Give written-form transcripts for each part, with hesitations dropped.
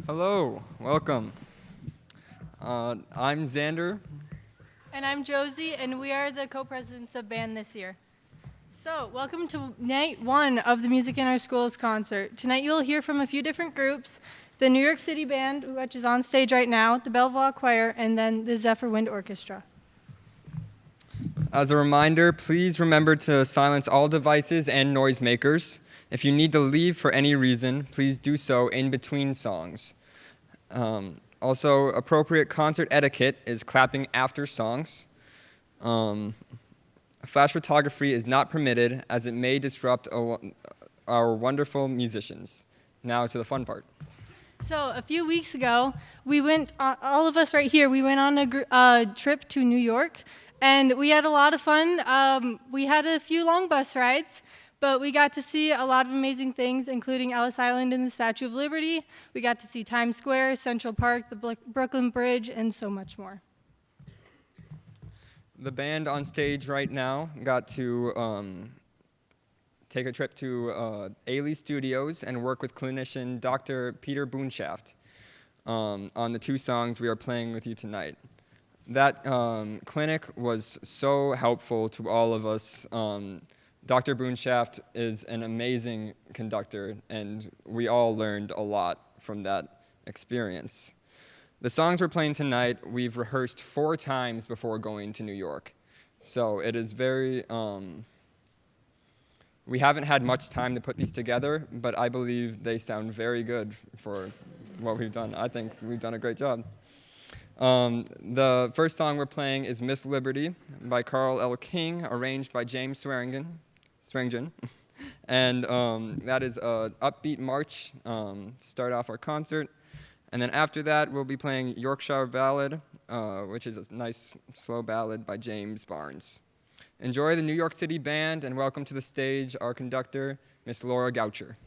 Hello, welcome. I'm Xander. And I'm Josie, and we are the co-presidents of band this year. So, welcome to night one of the Music in Our Schools concert. Tonight you'll hear from a few different groups: the New York City Band, which is on stage right now, the Belleville Choir, and then the Zephyr Wind Orchestra. As a reminder, please remember to silence all devices and noisemakers. If you need to leave for any reason, please do so in between songs. Also, appropriate concert etiquette is clapping after songs. Flash photography is not permitted as it may disrupt our wonderful musicians. Now to the fun part. So, a few weeks ago, we went, all of us right here, we went on a trip to New York, and we had a lot of fun. We had a few long bus rides, but we got to see a lot of amazing things, including Ellis Island and the Statue of Liberty. We got to see Times Square, Central Park, the Brooklyn Bridge, and so much more. The band on stage right now got to take a trip to Ailey Studios and work with clinician Dr. Peter Boonshaft on the two songs we are playing with you tonight. That clinic was so helpful to all of us. Dr. Boonshaft is an amazing conductor, and we all learned a lot from that experience. The songs we're playing tonight, we've rehearsed 4 times before going to New York. So it is very, we haven't had much time to put these together, but I believe they sound very good for what we've done. I think we've done a great job. The first song we're playing is Miss Liberty by Karl L. King, arranged by James Swearingen. And that is an upbeat march to start off our concert. And then after that, we'll be playing Yorkshire Ballad, which is a nice slow ballad by James Barnes. Enjoy the New York City Band, and welcome to the stage our conductor, Miss Laura Goucher.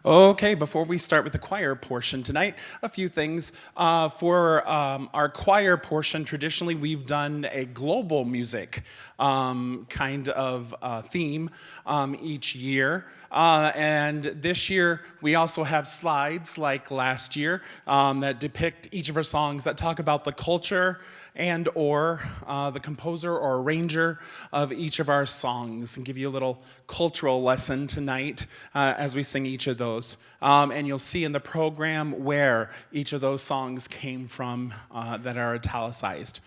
Okay, before we start with the choir portion tonight, a few things. For our choir portion, traditionally we've done a global music kind of theme each year. And this year we also have slides like last year that depict each of our songs that talk about the culture and or the composer or arranger of each of our songs, and give you a little cultural lesson tonight as we sing each of those. And you'll see in the program where each of those songs came from that are italicized.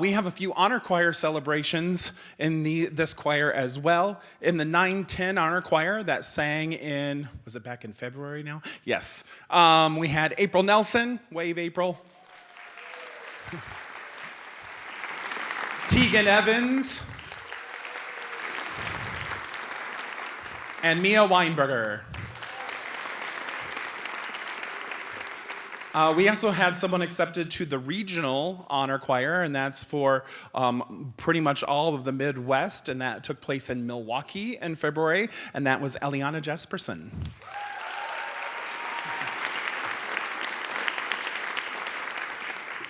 We have a few honor choir celebrations in this choir as well. In the 9-10 honor choir that sang in, was it back in February now? Yes. We had April Nelson, wave April. Tegan Evans, and Mia Weinberger. We also had someone accepted to the regional honor choir, and that's for pretty much all of the Midwest, and that took place in Milwaukee in February, and that was Eliana Jesperson.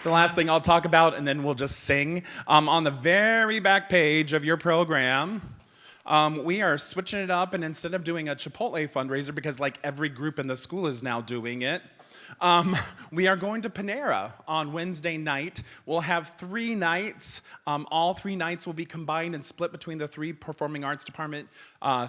The last thing I'll talk about, and then we'll just sing. On the very back page of your program, we are switching it up, and instead of doing a Chipotle fundraiser, because like every group in the school is now doing it, we are going to Panera on Wednesday night. We'll have 3 nights. All 3 nights will be combined and split between the 3 performing arts department,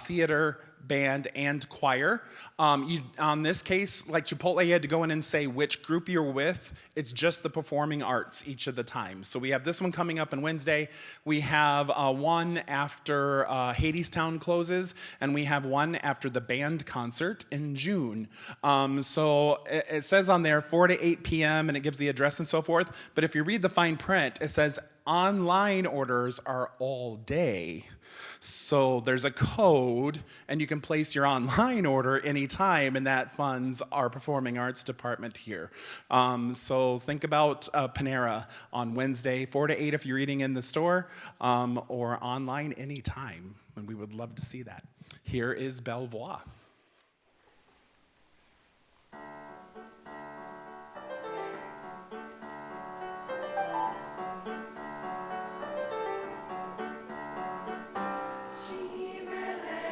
theater, band, and choir. On this case, like Chipotle, you had to go in and say which group you're with. It's just the performing arts each of the times. So we have this one coming up on Wednesday. We have one after Hadestown closes, and we have one after the band concert in June. So it says on there 4 to 8 p.m., and it gives the address and so forth. But if you read the fine print, it says online orders are all day. So there's a code, and you can place your online order anytime, and that funds our performing arts department here. So think about Panera on Wednesday, 4 to 8 if you're eating in the store, or online anytime, and we would love to see that. Here is Voix. Tximeletak,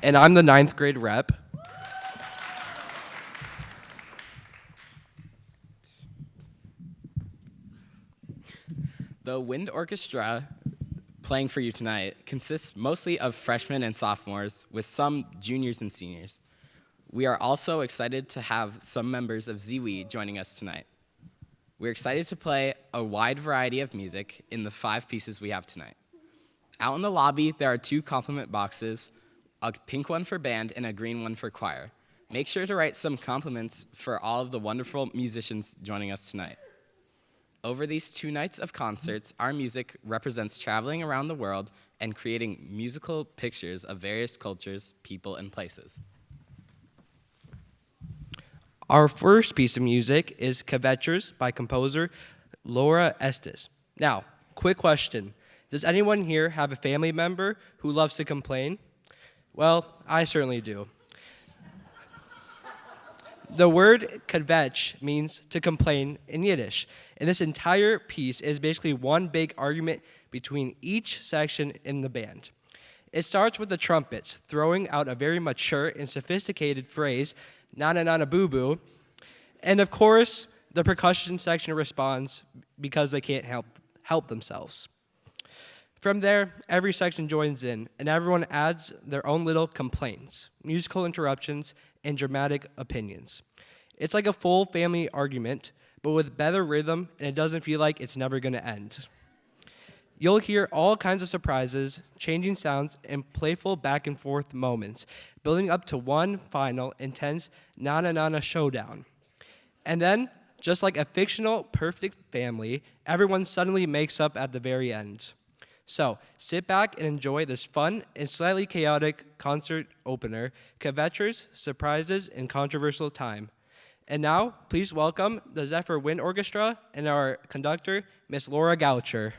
And I'm the 9th grade rep. The wind orchestra playing for you tonight consists mostly of freshmen and sophomores, with some juniors and seniors. We are also excited to have some members of Ziwi joining us tonight. We're excited to play a wide variety of music in the 5 pieces we have tonight. Out in the lobby, there are 2 compliment boxes, a pink one for band and a green one for choir. Make sure to write some compliments for all of the wonderful musicians joining us tonight. Over these 2 nights of concerts, our music represents traveling around the world and creating musical pictures of various cultures, people, and places. Our first piece of music is Kvetchers by composer Laura Estes. Now, quick question. Does anyone here have a family member who loves to complain? Well, I certainly do. The word kvetch means to complain in Yiddish, and this entire piece is basically one big argument between each section in the band. It starts with the trumpets throwing out a very mature and sophisticated phrase, na-na-na-na-boo-boo, and of course, the percussion section responds because they can't help themselves. From there, every section joins in, and everyone adds their own little complaints, musical interruptions, and dramatic opinions. It's like a full family argument, but with better rhythm, and it doesn't feel like it's never going to end. You'll hear all kinds of surprises, changing sounds, and playful back and forth moments, building up to one final, intense na-na-na-na showdown. And then, just like a fictional perfect family, everyone suddenly makes up at the very end. So, sit back and enjoy this fun and slightly chaotic concert opener, Kvetchers, Surprises, and Controversial Time. And now, please welcome the Zephyr Wind Orchestra and our conductor, Miss Laura Goucher.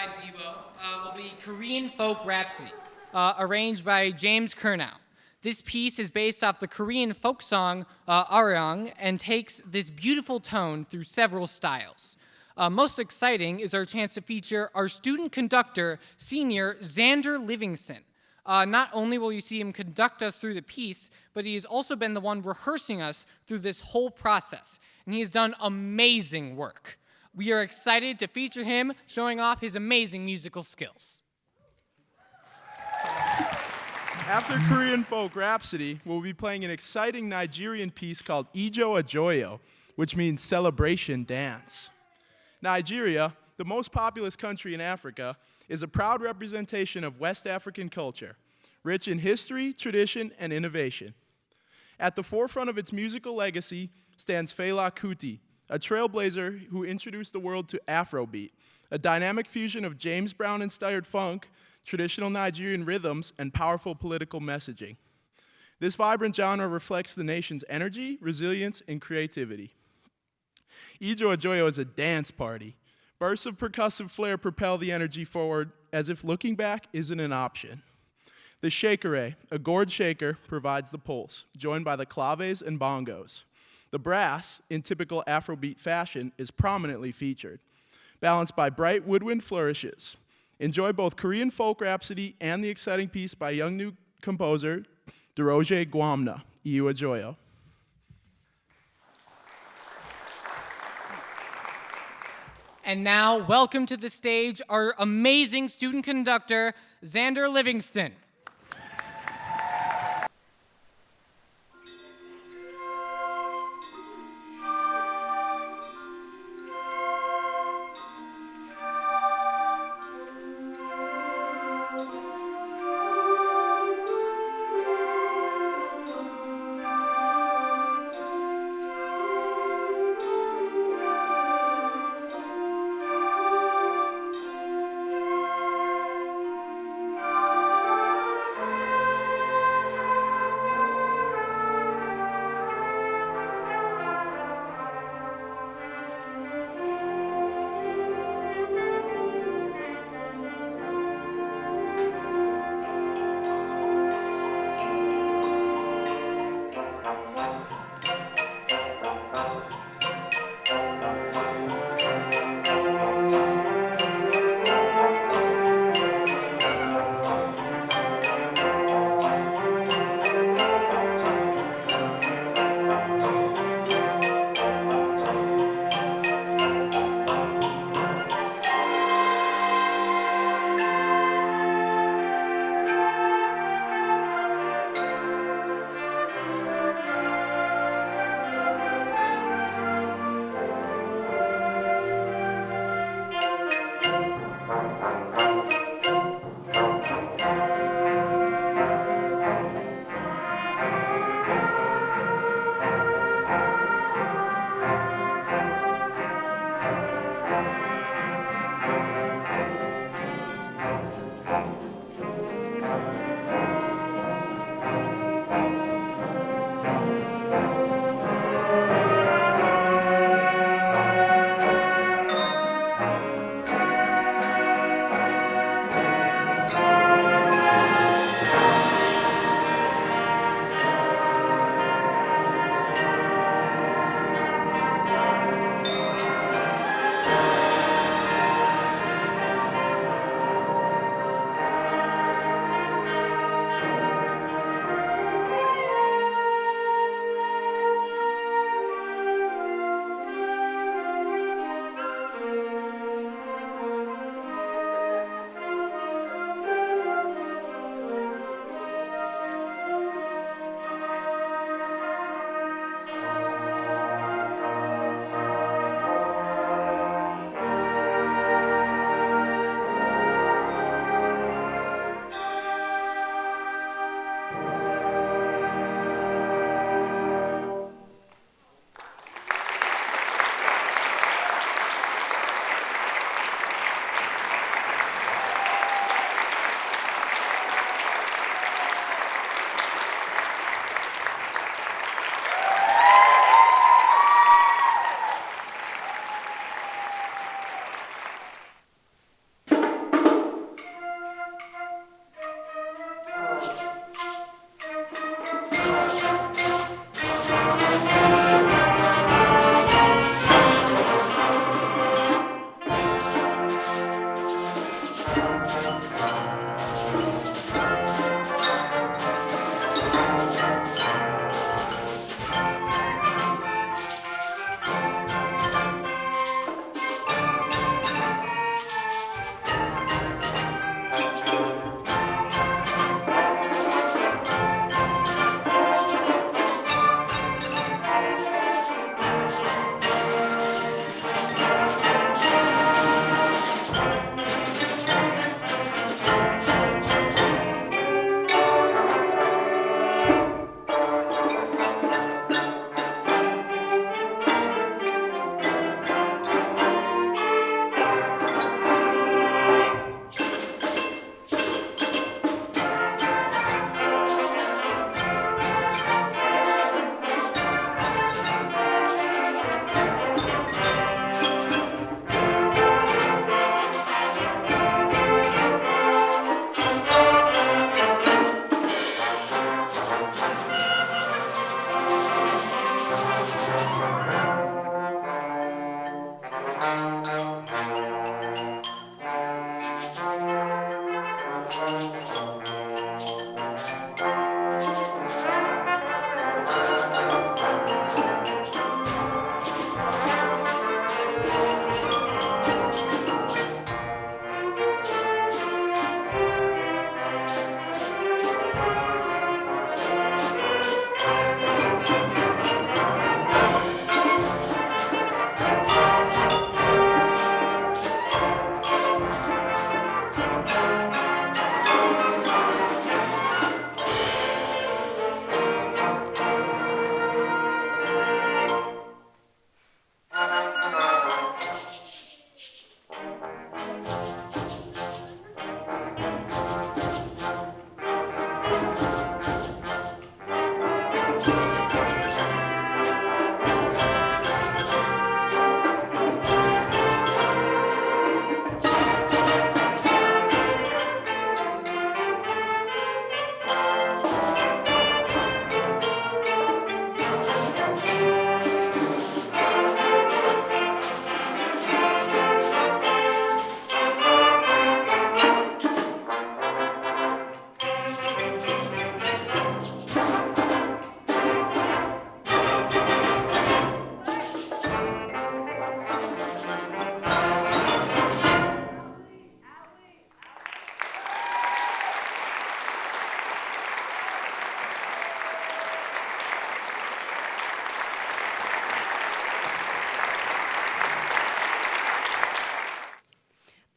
by Zibo will be Korean Folk Rhapsody, arranged by James Kurnow. This piece is based off the Korean folk song Aryong and takes this beautiful tone through several styles. Most exciting is our chance to feature our student conductor, senior Xander Livingston. Not only will you see him conduct us through the piece, but he has also been the one rehearsing us through this whole process, and he has done amazing work. We are excited to feature him showing off his amazing musical skills. After Korean Folk Rhapsody, we'll be playing an exciting Nigerian piece called Ijo Ajoyo, which means celebration dance. Nigeria, the most populous country in Africa, is a proud representation of West African culture, rich in history, tradition, and innovation. At the forefront of its musical legacy stands Fela Kuti, a trailblazer who introduced the world to Afrobeat, a dynamic fusion of James Brown-inspired funk, traditional Nigerian rhythms, and powerful political messaging. This vibrant genre reflects the nation's energy, resilience, and creativity. Ijo Ajoyo is a dance party. Bursts of percussive flair propel the energy forward as if looking back isn't an option. The shakere, a gourd shaker, provides the pulse, joined by the claves and bongos. The brass, in typical Afrobeat fashion, is prominently featured, balanced by bright woodwind flourishes. Enjoy both Korean Folk Rhapsody and the exciting piece by young new composer, Doroje Gwamna, Ijo Ajoyo. And now, welcome to the stage our amazing student conductor, Xander Livingston.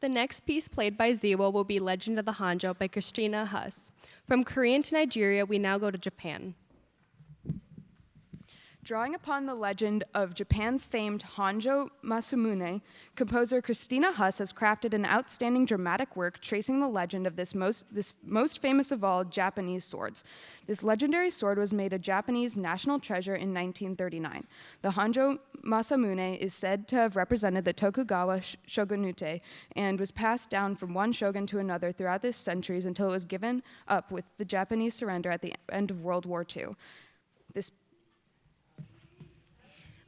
The next piece played by Ziwa will be Legend of the Hanjo by Christina Huss. From Korean to Nigeria, we now go to Japan. Drawing upon the legend of Japan's famed Hanjo Masamune, composer Christina Huss has crafted an outstanding dramatic work tracing the legend of this most famous of all Japanese swords. This legendary sword was made a Japanese national treasure in 1939. The Hanjo Masamune is said to have represented the Tokugawa shogunate and was passed down from one shogun to another throughout the centuries until it was given up with the Japanese surrender at the end of World War II.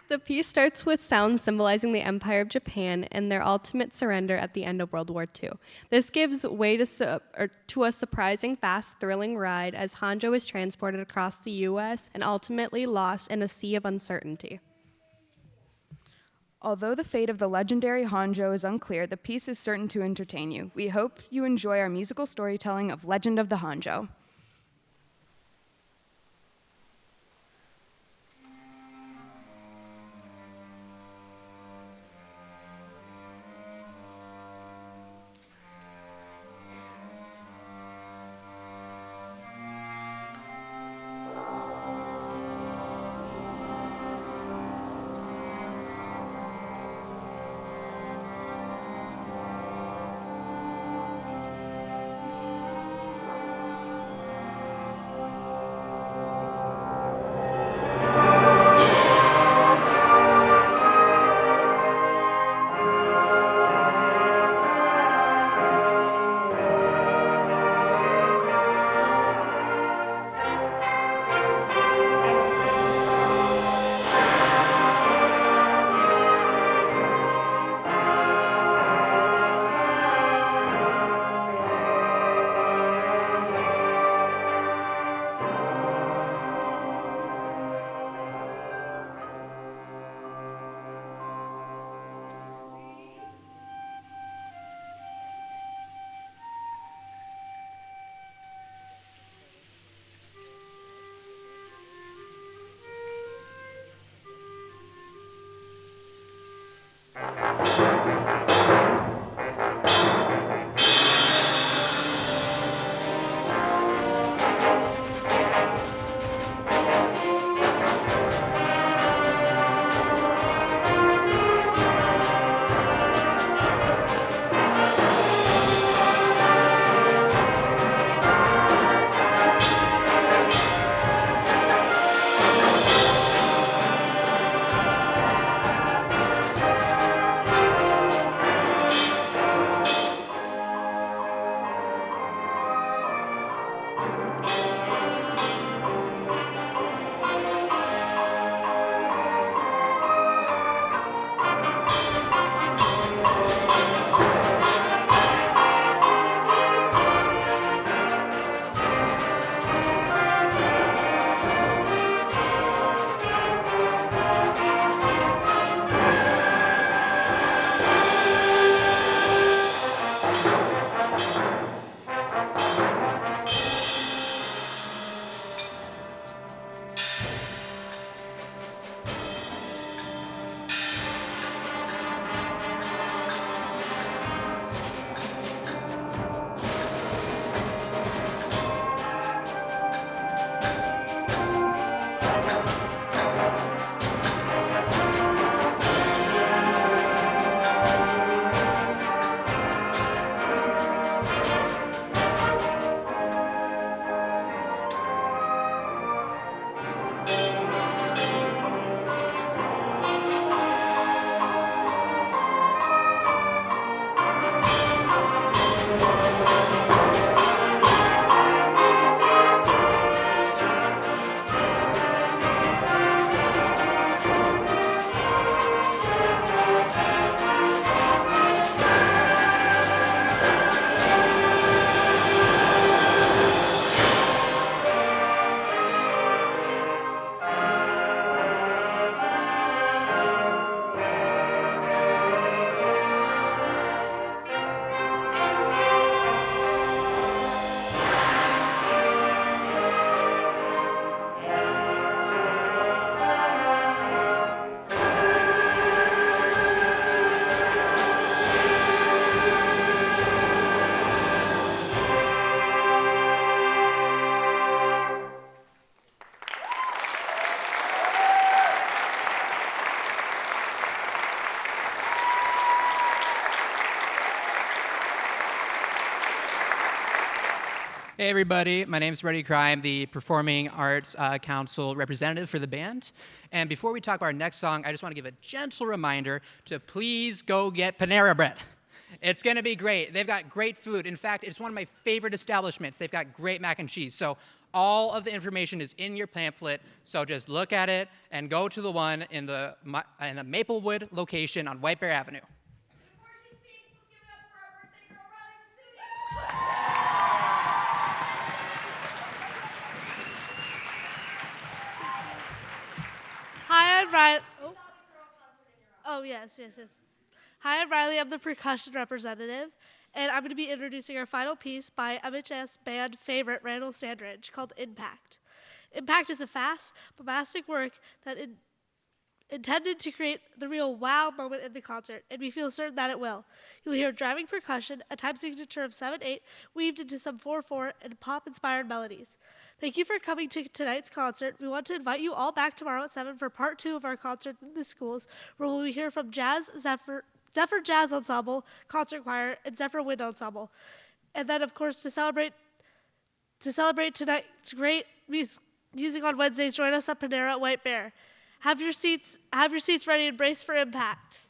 The piece starts with sounds symbolizing the Empire of Japan and their ultimate surrender at the end of World War II. This gives way to a surprising, fast, thrilling ride as Hanjo is transported across the U.S. and ultimately lost in a sea of uncertainty. Although the fate of the legendary Hanjo is unclear, the piece is certain to entertain you. We hope you enjoy our musical storytelling of Legend of the Hanjo. Hey everybody, my name is Reddy Cry. I'm the Performing Arts Council representative for the band. And before we talk about our next song, I just want to give a gentle reminder to please go get Panera Bread. It's going to be great. They've got great food. In fact, it's one of my favorite establishments. They've got great mac and cheese. So all of the information is in your pamphlet. So just look at it and go to the one in the Maplewood location on White Bear Avenue. Hi, I'm Riley. Oh, yes. Hi, I'm Riley. I'm the percussion representative, and I'm going to be introducing our final piece by MHS band favorite Randall Sandridge called Impact. Impact is a fast, bombastic work that intended to create the real wow moment in the concert, and we feel certain that it will. You'll hear driving percussion, a time signature of 7/8, weaved into some 4/4, and pop-inspired melodies. Thank you for coming to tonight's concert. We want to invite you all back tomorrow at 7 for part 2 of our concert in the schools, where we'll hear from Zephyr Jazz Ensemble, Concert Choir, and Zephyr Wind Ensemble. And then, of course, to celebrate tonight's great music on Wednesdays, join us at Panera at White Bear. Have your seats ready and brace for impact.